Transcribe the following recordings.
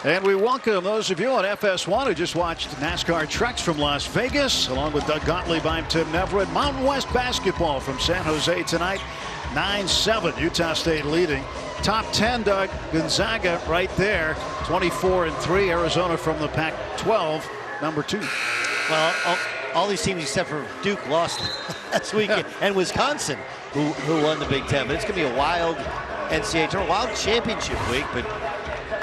And we welcome those of you on FS1 who just watched NASCAR trucks from Las Vegas, along with Doug Gottlieb. I'm Tim Neverett. Mountain West basketball from San Jose tonight. 9-7, Utah State leading. Top 10, Doug. Gonzaga right there. 24-3. Arizona from the Pac-12, number 2. Well, all these teams except for Duke lost last weekend, and Wisconsin, who won the Big Ten. But it's going to be a wild NCAA tournament, wild championship week. But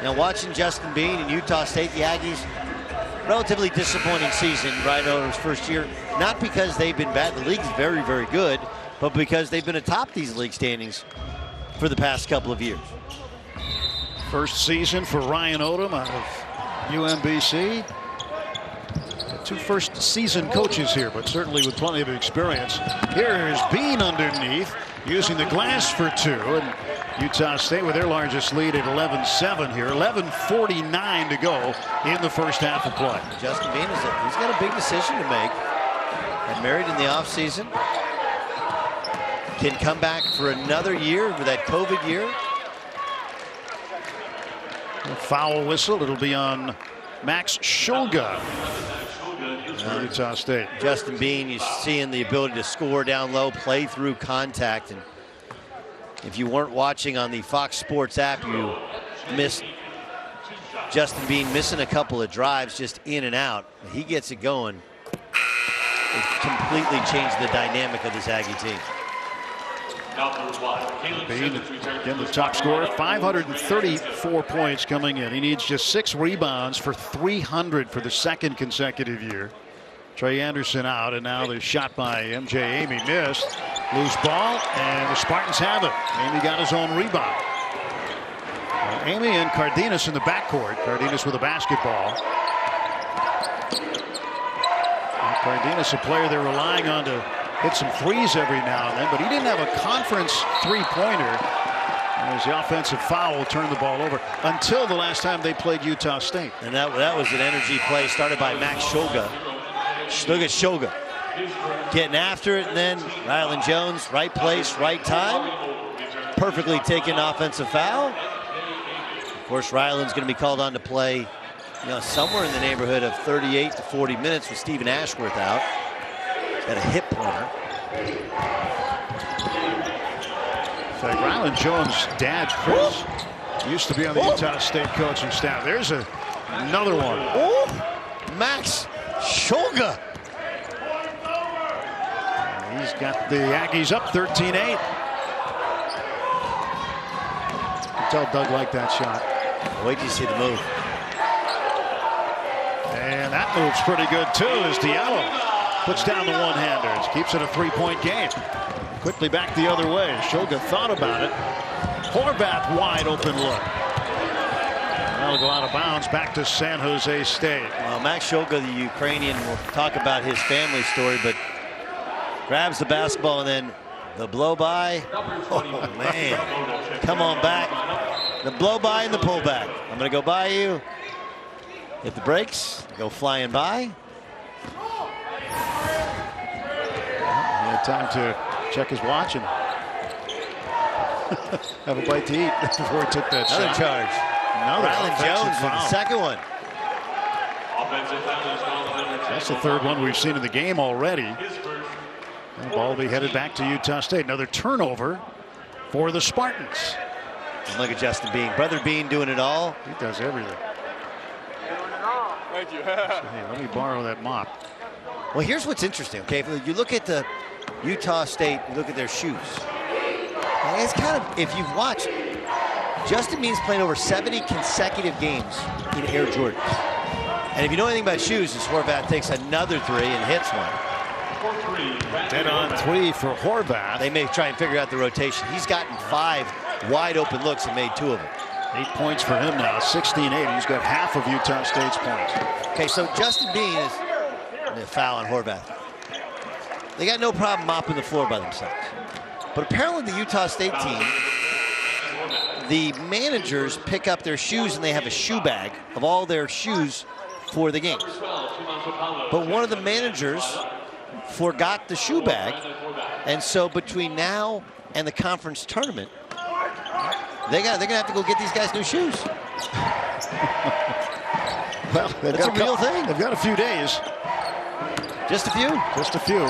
now watching Justin Bean and Utah State, the Aggies, relatively disappointing season right over his first year. Not because they've been bad. The league's very, very good, but because they've been atop these league standings for the past couple of years. First season for Ryan Odom out of UMBC. Two first season coaches here, but certainly with plenty of experience. Here's Bean underneath, using the glass for 2. And Utah State with their largest lead at 11-7 here. 11:49 to go in the first half of play. Justin Bean, he's got a big decision to make. Got married in the offseason. Can come back for another year with that COVID year. A foul whistle. It'll be on Max Shoga. Utah State. Justin Bean, you're seeing the ability to score down low, play through contact. And if you weren't watching on the Fox Sports app, you missed Justin Bean missing a couple of drives just in and out. He gets it going. It completely changed the dynamic of this Aggie team. Bean, again, the top scorer, 534 points coming in. He needs just 6 rebounds for 300 for the second consecutive year. Trey Anderson out, and now the shot by MJ Amy missed. Loose ball, and the Spartans have it. Amy got his own rebound. Amy and Cardenas in the backcourt. Cardenas with a basketball. And Cardenas, a player they're relying on to hit some threes every now and then, but he didn't have a conference three-pointer. As the offensive foul turned the ball over until the last time they played Utah State. And that was an energy play started by Max Shoga. Look at Shoga getting after it, and then Rylan Jones, right place, right time. Perfectly taken offensive foul. Of course, Rylan's going to be called on to play, somewhere in the neighborhood of 38 to 40 minutes with Stephen Ashworth out. Got a hip pointer. In fact, Rylan Jones' dad, Chris, used to be on the Utah State coaching staff. There's another one. Oh, Max Shoga. He's got the Aggies up 13-8. Tell Doug liked that shot. Wait till you see the move. And that move's pretty good too as Diallo puts down the one-hander. Keeps it a 3-point game. Quickly back the other way. Shoga thought about it. Horvath wide open look. That'll go out of bounds back to San Jose State. Well, Max Shoga, the Ukrainian, we'll talk about his family story, but grabs the basketball and then the blow by. Oh man, come on back. The blow by and the pull back. I'm going to go by you. Hit the brakes, go flying by. He had time to check his watch and have a bite to eat before he took that Another shot. charge. Rylan Jones with the second one. That's the third one we've seen in the game already. The ball will be headed back to Utah State. Another turnover for the Spartans. And look at Justin Bean. Brother Bean doing it all. He does everything. Thank you. Hey, let me borrow that mop. Well, here's what's interesting, okay? If you look at the Utah State, you look at their shoes. And it's kind of, if you've watched, Justin Bean's played over 70 consecutive games in Air Jordans. And if you know anything about shoes, this Horvath takes another 3 and hits one. Dead on 3 for Horvath. They may try and figure out the rotation. He's gotten 5 wide open looks and made 2 of them. 8 points for him now, 16-8. He's got half of Utah State's points. Okay, so Justin Bean is a foul on Horvath. They got no problem mopping the floor by themselves. But apparently the Utah State team, the managers pick up their shoes and they have a shoe bag of all their shoes for the games. But one of the managers forgot the shoe bag, and so between now and the conference tournament, they're gonna have to go get these guys new shoes. Well, that's a real thing. They've got a few days. Just a few? Just a few.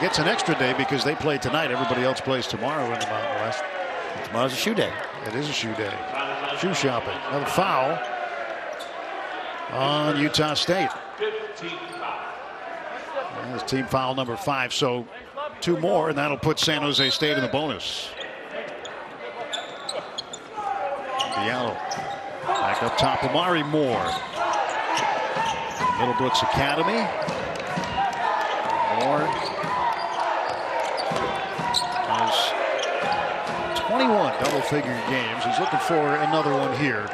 Gets an extra day because they play tonight. Everybody else plays tomorrow in the Mountain West. Tomorrow's a shoe day. It is a shoe day. Shoe shopping. Another foul on Utah State. That's team foul number 5. So 2 more, and that'll put San Jose State in the bonus. Diallo. Back up top, Amari Moore. Middlebrooks Academy. Moore has 21 double-figure games. He's looking for another one here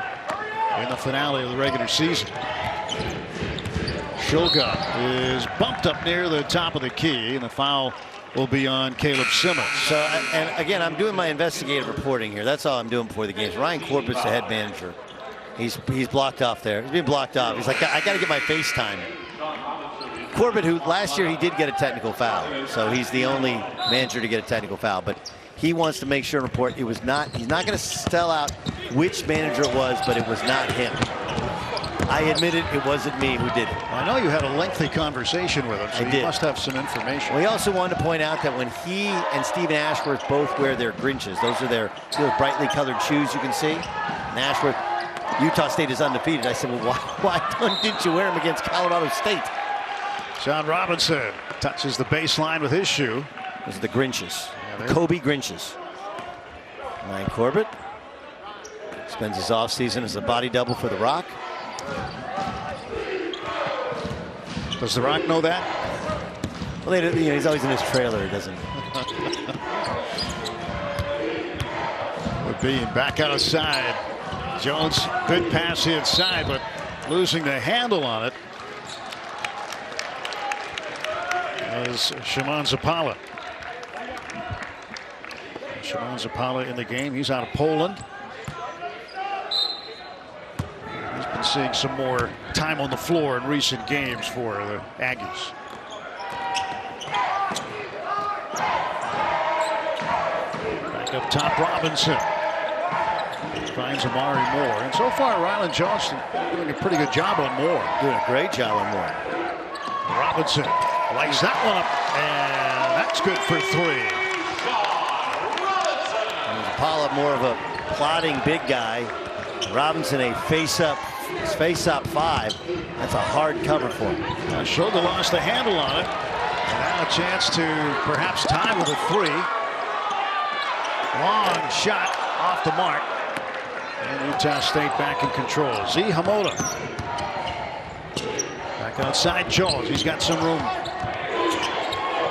in the finale of the regular season. Shulga is bumped up near the top of the key, and the foul will be on Caleb Simmons. So, and again, I'm doing my investigative reporting here. That's all I'm doing before the games. Ryan Corbett's the head manager. He's blocked off there. He's being blocked off. He's like, I got to get my FaceTime. Corbett, who last year he did get a technical foul, so he's the only manager to get a technical foul. But he wants to make sure and report it was not. He's not going to spell out which manager it was, but it was not him. I admit it wasn't me who did it. I know you had a lengthy conversation with him, so you must have some information. Well, he also wanted to point out that when he and Stephen Ashworth both wear their Grinches, those are their brightly colored shoes you can see. And Ashworth, Utah State is undefeated. I said, well, why didn't you wear them against Colorado State? John Robinson touches the baseline with his shoe. Those are the Grinches. Yeah, Kobe Grinches. Ryan Corbett spends his offseason as a body double for The Rock. Does The Rock know that? Well, he's always in his trailer. He doesn't. Being back outside. Jones, good pass inside, but losing the handle on it as Shimon Zapala. Shimon Zapala in the game. He's out of Poland. He's been seeing some more time on the floor in recent games for the Aggies. Back up top, Robinson. Finds Amari Moore. And so far, Rylan Johnson doing a pretty good job on Moore. Doing a great job on Moore. Robinson lights that one up, and that's good for 3. Zapala, more of a plodding big guy. Robinson, a face-up 5. That's a hard cover for him. Shulga lost the handle on it. And now a chance to perhaps tie with a 3. Long shot off the mark. And Utah State back in control. Z Hamoda. Back outside Jones. He's got some room.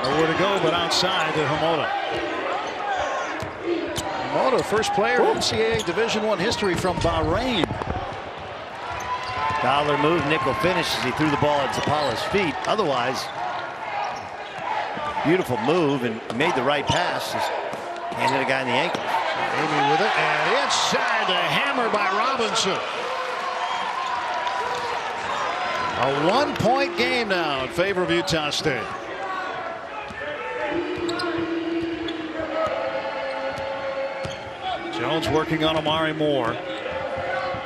Nowhere to go but outside to Hamoda. Hamoda, first player in NCAA Division I history from Bahrain. Dollar move, nickel finish as he threw the ball at Zapala's feet. Otherwise, beautiful move and made the right pass. Just handed a guy in the ankle. Amy with it, and inside the hammer by Robinson. A 1-point game now in favor of Utah State. Jones working on Amari Moore.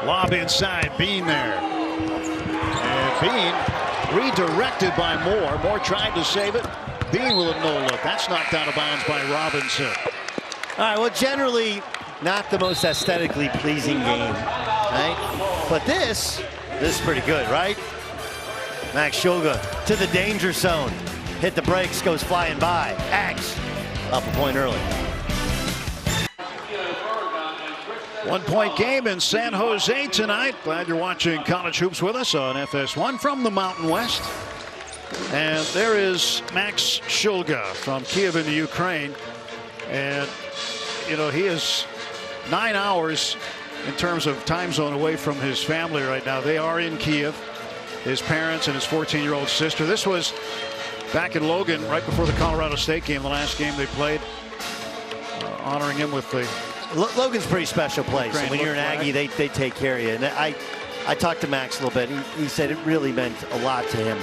Lob inside, Bean there. And Bean redirected by Moore. Moore tried to save it. Bean with a no-look. That's knocked out of bounds by Robinson. All right, well, generally not the most aesthetically pleasing game, right? But this is pretty good, right? Max Shulga to the danger zone. Hit the brakes, goes flying by. Ags up a point early. 1-point game in San Jose tonight. Glad you're watching College Hoops with us on FS1 from the Mountain West. And there is Max Shulga from Kiev in the Ukraine. And you know, he is 9 hours in terms of time zone away from his family right now. They are in Kiev, his parents and his 14-year-old sister. This was back in Logan right before the Colorado State game, the last game they played, honoring him with the Logan's a pretty special place. And when you're an Aggie, they take care of you. And I talked to Max a little bit. He said it really meant a lot to him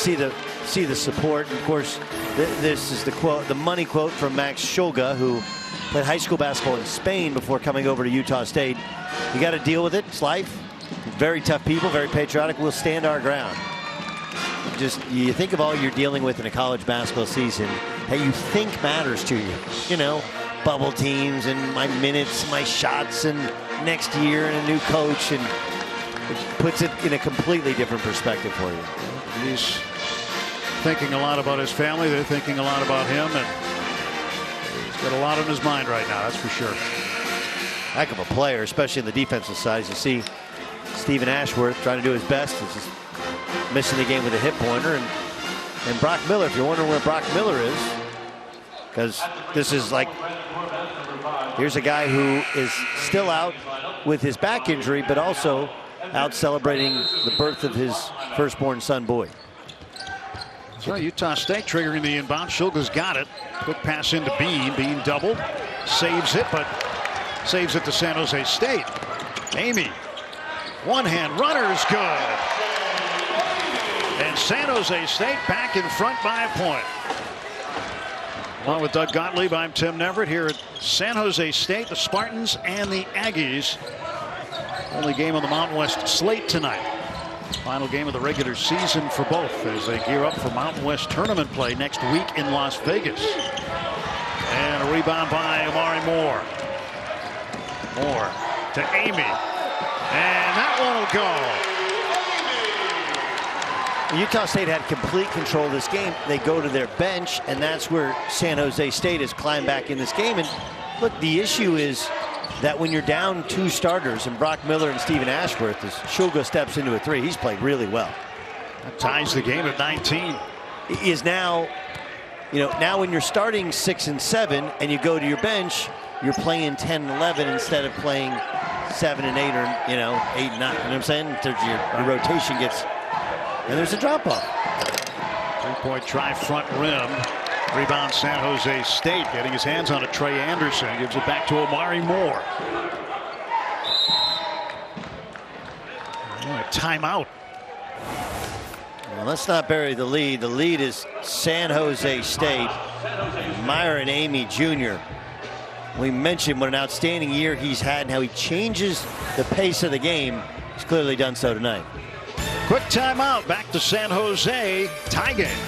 to see the support. And of course, this is the money quote from Max Shulga, who played high school basketball in Spain before coming over to Utah State. You got to deal with it. It's life. Very tough people, very patriotic. We'll stand our ground. Just you think of all you're dealing with in a college basketball season that you think matters to you. You know, bubble teams and my minutes, my shots, and next year and a new coach, and it puts it in a completely different perspective for you. He's thinking a lot about his family. They're thinking a lot about him, and he's got a lot on his mind right now, that's for sure. Heck of a player, especially in the defensive side. As you see Stephen Ashworth trying to do his best. He's just missing the game with a hip pointer. And Brock Miller, if you're wondering where Brock Miller is, because this is like, here's a guy who is still out with his back injury, but also out celebrating the birth of his firstborn son, Boyd. So Utah State triggering the inbound. Shulga's got it. Quick pass into Bean. Bean doubled. Saves it, but saves it to San Jose State. Amy. One-hand runner is good. And San Jose State back in front by a point. Along with Doug Gottlieb, I'm Tim Neverett here at San Jose State. The Spartans and the Aggies. Only game on the Mountain West slate tonight. Final game of the regular season for both as they gear up for Mountain West tournament play next week in Las Vegas. And a rebound by Amari Moore. Moore to Amy. And that one will go. Utah State had complete control of this game. They go to their bench, and that's where San Jose State has climbed back in this game. And look, the issue is that when you're down 2 starters, and Brock Miller and Stephen Ashworth, as Shulga steps into a 3, he's played really well. That ties the game at 19. He is now, you know, now when you're starting 6 and 7 and you go to your bench, you're playing 10 and 11 instead of playing 7 and 8 or, you know, 8 and 9. You know what I'm saying? Your rotation gets, and there's a drop off. 3-point try front rim. Rebound San Jose State, getting his hands on it. Trey Anderson gives it back to Amari Moore. Oh, a timeout. Well, let's not bury the lead. The lead is San Jose State. Myron Amy Jr. We mentioned what an outstanding year he's had and how he changes the pace of the game. He's clearly done so tonight. Quick timeout. Back to San Jose. Tie game.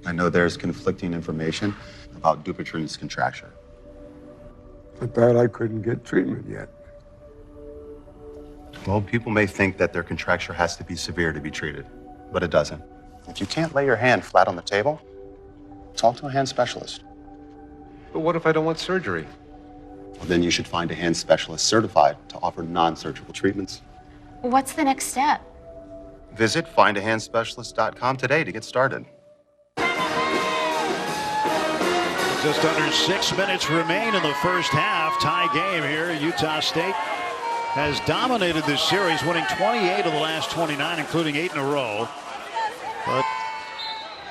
I know there's conflicting information about Dupuytren's contracture. I thought I couldn't get treatment yet. Well, people may think that their contracture has to be severe to be treated, but it doesn't. If you can't lay your hand flat on the table, talk to a hand specialist. But what if I don't want surgery? Well, then you should find a hand specialist certified to offer non-surgical treatments. What's the next step? Visit findahandspecialist.com today to get started. Just under 6 minutes remain in the first half. Tie game here. Utah State has dominated this series, winning 28 of the last 29, including 8 in a row. But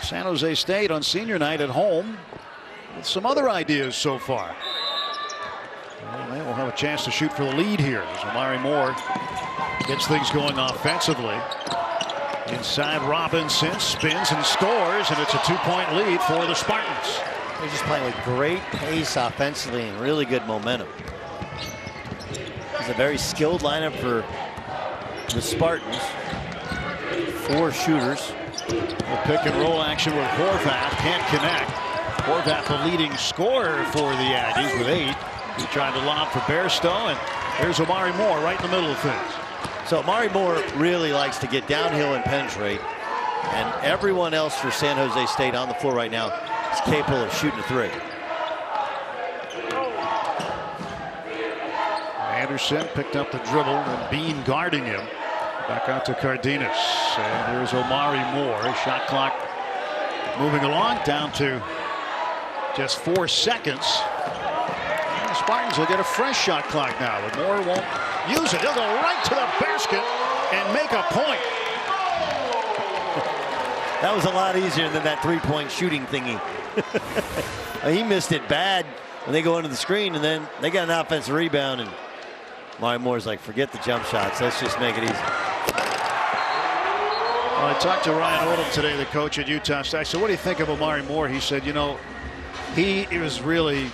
San Jose State on senior night at home with some other ideas so far. Well, they will have a chance to shoot for the lead here as Amari Moore gets things going offensively. Inside Robinson spins and scores, and it's a 2-point lead for the Spartans. They're just playing with great pace offensively and really good momentum. It's a very skilled lineup for the Spartans. 4 shooters. A pick and roll action with Horvath. Can't connect. Horvath the leading scorer for the Aggies with 8. He tried to lob for Bairstow, and there's Amari Moore right in the middle of things. So Amari Moore really likes to get downhill and penetrate. And everyone else for San Jose State on the floor right now is capable of shooting a 3. Anderson picked up the dribble, and Bean guarding him. Back out to Cardenas. And here's Amari Moore. Shot clock moving along down to just 4 seconds. And the Spartans will get a fresh shot clock now, but Moore won't use it. He'll go right to the basket and make a point. That was a lot easier than that 3-point shooting thingy. He missed it bad when they go into the screen, and then they got an offensive rebound, and Amari Moore's like, forget the jump shots. Let's just make it easy. Well, I talked to Ryan Odom today, the coach at Utah State. I said, what do you think of Amari Moore? He said, you know, he was really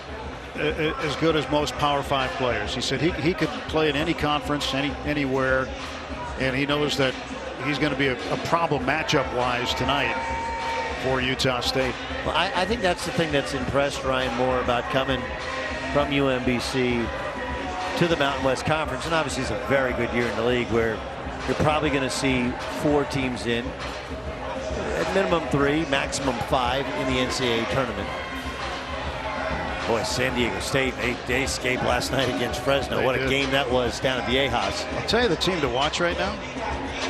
as good as most Power 5 players. He said he could play in any conference, anywhere, and he knows that he's going to be a problem matchup-wise tonight for Utah State. Well, I think that's the thing that's impressed Ryan Moore about coming from UMBC to the Mountain West Conference, and obviously it's a very good year in the league where you're probably going to see 4 teams in, at minimum 3, maximum 5 in the NCAA tournament. Boy, San Diego State, they escaped last night against Fresno. What a game that was down at the Viejas. I'll tell you the team to watch right now.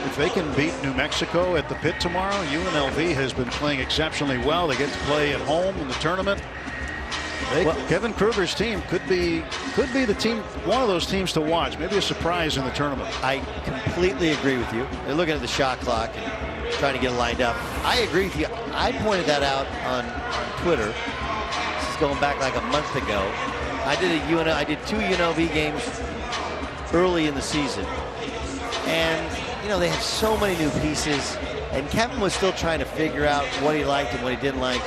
If they can beat New Mexico at the pit tomorrow, UNLV has been playing exceptionally well. They get to play at home in the tournament. Kevin Kruger's team could be the team, one of those teams to watch. Maybe a surprise in the tournament. I completely agree with you. They're looking at the shot clock and trying to get it lined up. I agree with you. I pointed that out on Twitter. This is going back like a month ago. I did 2 UNLV games early in the season, and they had so many new pieces, and Kevin was still trying to figure out what he liked and what he didn't like.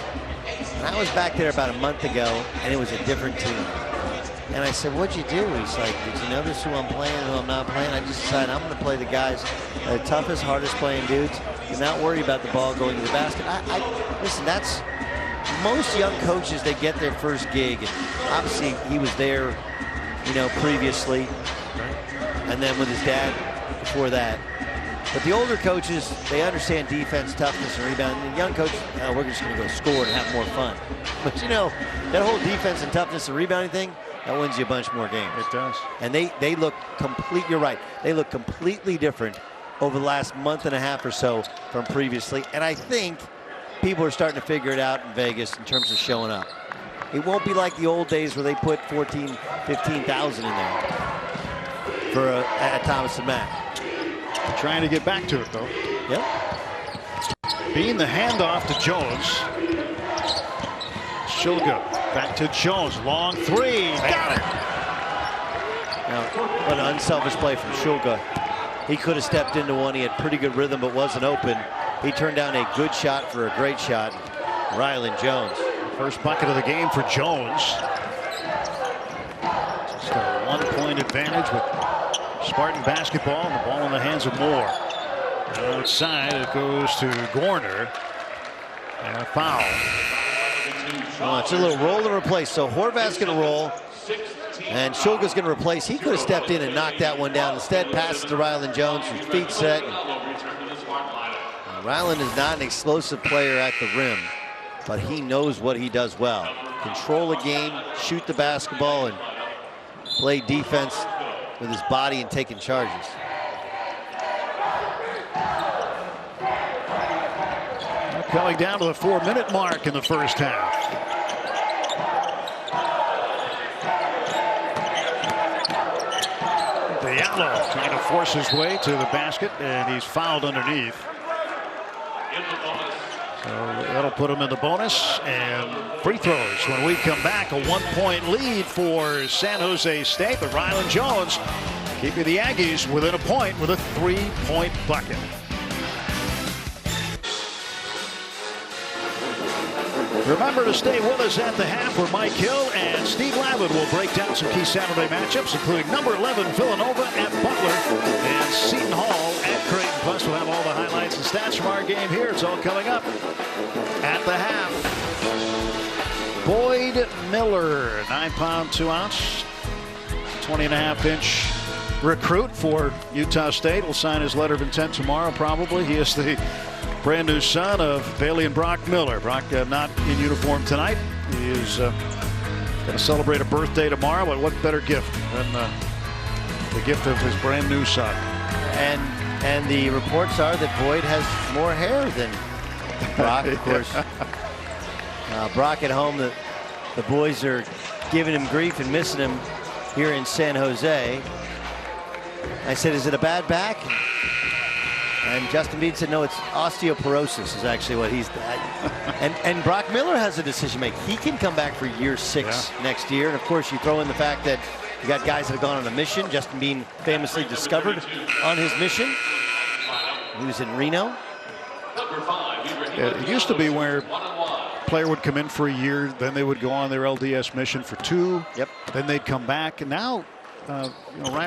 And I was back there about a month ago, and it was a different team. And I said, "What'd you do?" He's like, "Did you notice who I'm playing and who I'm not playing? I just decided I'm going to play the guys, the toughest, hardest playing dudes, and not worry about the ball going to the basket." Listen, that's most young coaches. They get their first gig, and obviously he was there, previously, and then with his dad before that. But the older coaches, they understand defense, toughness, and rebounding. And the young coaches, we're just going to go score and have more fun. But that whole defense and toughness and rebounding thing, that wins you a bunch more games. It does. And they look you're right. They look completely different over the last month and a half or so from previously. And I think people are starting to figure it out in Vegas in terms of showing up. It won't be like the old days where they put 14, 15,000 in there for at Thomas and Mack. Trying to get back to it, though. Yep. Being the handoff to Jones. Shulga back to Jones. Long 3. Got it. Now, what an unselfish play from Shulga. He could have stepped into one. He had pretty good rhythm, but wasn't open. He turned down a good shot for a great shot. Rylan Jones. First bucket of the game for Jones. Just a 1-point advantage with Spartan basketball, and the ball in the hands of Moore. Outside, it goes to Gorner. And a foul. Oh, it's a little roll and replace. So Horvath's going to roll, and Shulga's going to replace. He could have stepped in and knocked that one down. Instead, passes to Rylan Jones, whose feet set. Rylan is not an explosive player at the rim, but he knows what he does well. Control a game, shoot the basketball, and play defense with his body and taking charges. Coming down to the 4-minute mark in the first half. Diallo trying to force his way to the basket, and he's fouled underneath. So that'll put him in the bonus, and free throws when we come back. A 1-point lead for San Jose State, but Rylan Jones keeping the Aggies within a point with a 3-point bucket. Remember to stay with us at the half, where Mike Hill and Steve Lavin will break down some key Saturday matchups, including number 11 Villanova at Butler and Seton Hall at Creighton. Plus, we'll have all the highlights and stats from our game here. It's all coming up at the half. Boyd Miller, 9-pound, 2-ounce, 20.5-inch recruit for Utah State. Will sign his letter of intent tomorrow, probably. He is the brand new son of Bailey and Brock Miller. Brock not in uniform tonight. He is going to celebrate a birthday tomorrow, but what better gift than the gift of his brand new son. And the reports are that Boyd has more hair than Brock, of course. Brock at home, the boys are giving him grief and missing him here in San Jose. I said, is it a bad back? And Justin Bean said, no, it's osteoporosis is actually what he's. And Brock Miller has a decision to make. He can come back for year 6 next year. And of course, you throw in the fact that you got guys that have gone on a mission. Justin Bean famously discovered on his mission. He was in Reno. It used to be where player would come in for a year, then they would go on their LDS mission for 2. Yep. Then they'd come back, and now, Ryan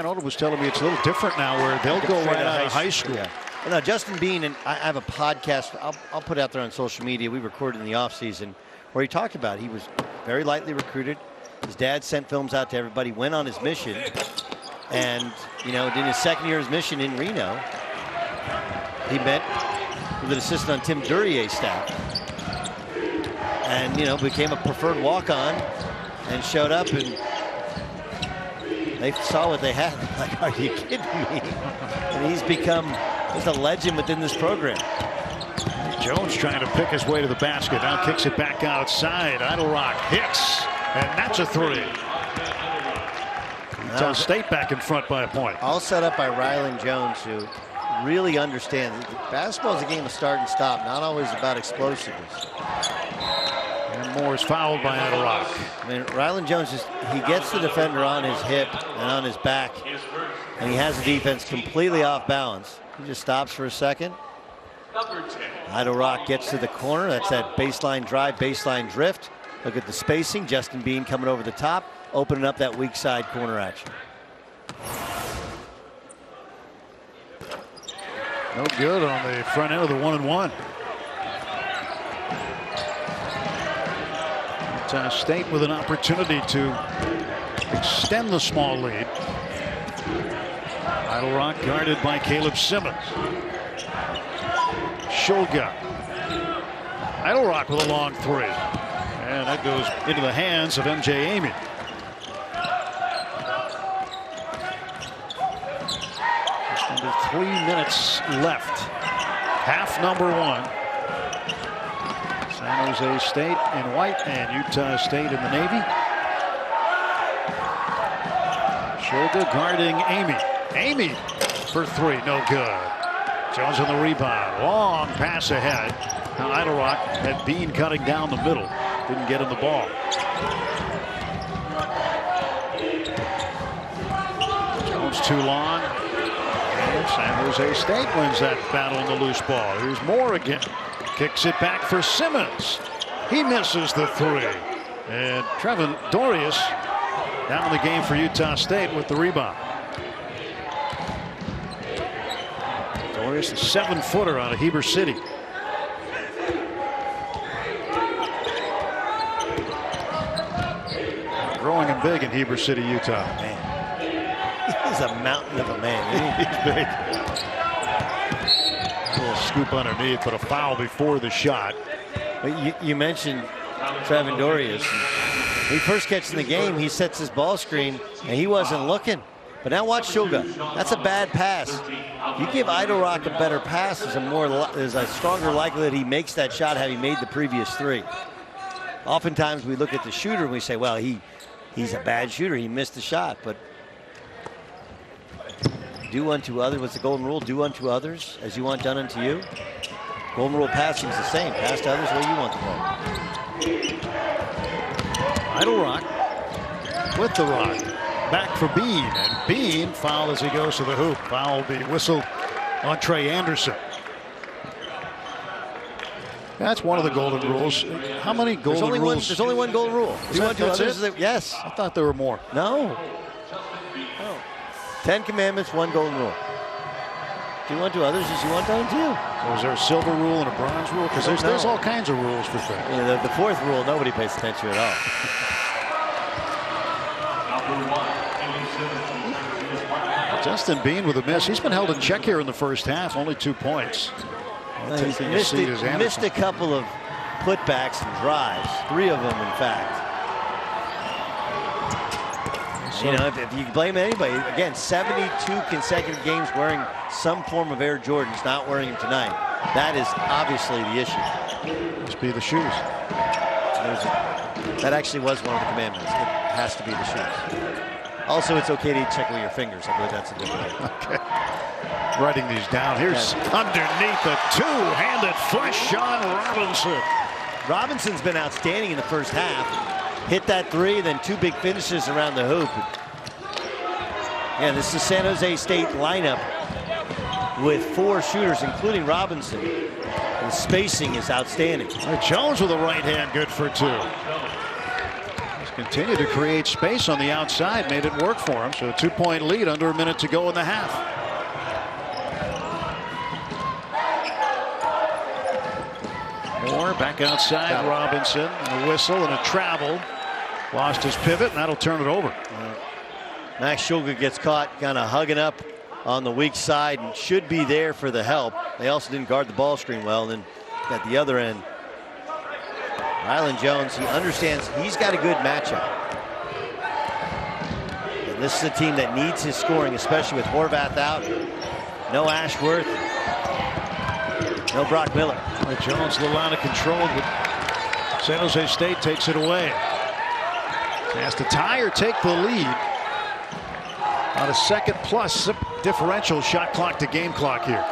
Odom was telling me it's a little different now, where they'll go right out of high school. Yeah. Well, now Justin Bean, and I have a podcast I'll put out there on social media. We recorded in the offseason where he talked about he was very lightly recruited. His dad sent films out to everybody, went on his mission, and in his second year of his mission in Reno, he met with an assistant on Tim Duryea's staff, and became a preferred walk-on, and showed up, and they saw what they had. Like, are you kidding me? And he's become just a legend within this program. Jones trying to pick his way to the basket. Now kicks it back outside. Idlerock hits, and that's a 3. Utah State back in front by a point. All set up by Rylan Jones, who really understands basketball is a game of start and stop, not always about explosiveness. And Moore is fouled by Idlerock. I mean, Rylan Jones he gets the defender on his hip and on his back, and he has the defense completely off balance. He just stops for a second. Idlerock gets to the corner. That's that baseline drive, baseline drift. Look at the spacing. Justin Bean coming over the top, opening up that weak side corner action. No good on the front end of the 1-and-1. Utah State with an opportunity to extend the small lead. Idlerock guarded by Caleb Simmons. Shulga. Idlerock with a long 3. And that goes into the hands of MJ Amy. Just under 3 minutes left. Half number 1. San Jose State in white and Utah State in the navy. Shulga guarding Amy. Amy for 3, no good. Jones on the rebound. Long pass ahead. Now Idlerock had Bean cutting down the middle. Didn't get him the ball. Jones too long. And San Jose State wins that battle in the loose ball. Here's Moore again. Kicks it back for Simmons. He misses the 3. And Trevin Dorius down the game for Utah State with the rebound. Dorius, a 7-footer out of Heber City. Growing and big in Heber City, Utah. Man, he's a mountain of a man. He's big. A little scoop underneath, but a foul before the shot. You mentioned Trevin Dorius. When he first gets in the game, he sets his ball screen, and he wasn't looking. But now watch Shulga. That's a bad pass. You give Idlerock a better pass, there's a stronger likelihood he makes that shot had he made the previous 3. Oftentimes we look at the shooter and we say, well, he's a bad shooter. He missed the shot. But do unto others. What's the golden rule? Do unto others as you want done unto you. Golden rule passing is the same. Pass to others where you want the ball. Idlerock with the rock. Back for Bean, and Bean fouled as he goes to the hoop. Foul will be whistled on Trey Anderson. That's one of the golden rules. How many golden rules? There's only one golden rule. Yes. I thought there were more. No. 10 commandments, 1 golden rule. Do unto others as you want done unto you. So is there a silver rule and a bronze rule? Because there's all kinds of rules for things. The 4th rule, nobody pays attention at all. Justin Bean with a miss. He's been held in check here in the first half. Only 2 points. He's missed a couple of putbacks and drives. 3 of them, in fact. So, if you blame anybody, again, 72 consecutive games wearing some form of Air Jordans, not wearing them tonight. That is obviously the issue. Must be the shoes. That actually was one of the commandments. It has to be the shoes. Also, it's okay to check with your fingers. I believe that's a different way. Okay. Writing these down. Here's underneath a 2-handed flush on Robinson. Robinson's been outstanding in the first half. Hit that 3, then 2 big finishes around the hoop. Yeah, this is San Jose State lineup with 4 shooters, including Robinson. And spacing is outstanding. Jones with a right hand, good for 2. He's continued to create space on the outside, made it work for him. So a 2-point lead, under a minute to go in the half. Moore back outside, Robinson, and a whistle and a travel. Lost his pivot, and that'll turn it over. Max Schulger gets caught kind of hugging up on the weak side and should be there for the help. They also didn't guard the ball screen well. And then at the other end, Rylan Jones, he understands he's got a good matchup. And this is a team that needs his scoring, especially with Horvath out. No Ashworth. No Brock Miller. Jones a little out of control, but San Jose State takes it away. Has to tie or take the lead on a second plus differential shot clock to game clock here.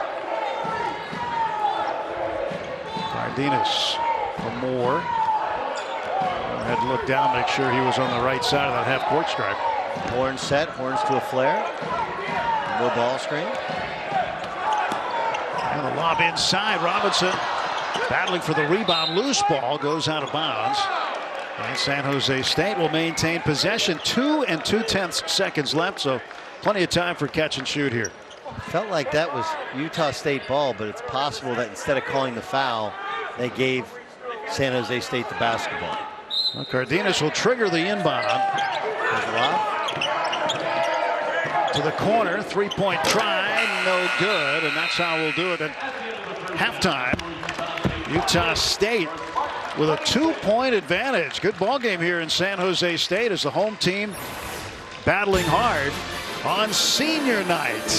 Cardenas for Moore. Had to look down, make sure he was on the right side of that half court stripe. Horn set, Horns to a flare. No ball screen. And the lob inside. Robinson battling for the rebound. Loose ball goes out of bounds. And San Jose State will maintain possession. 2 2/10 seconds left, so plenty of time for catch and shoot here. Felt like that was Utah State ball, but it's possible that instead of calling the foul, they gave San Jose State the basketball. Well, Cardenas will trigger the inbound. There's a lob. To the corner, 3-point try, no good, and that's how we'll do it at halftime. Utah State with a 2-point advantage. Good ball game here in San Jose State as the home team battling hard on senior night.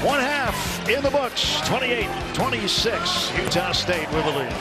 1 half in the books, 28-26. Utah State with the lead.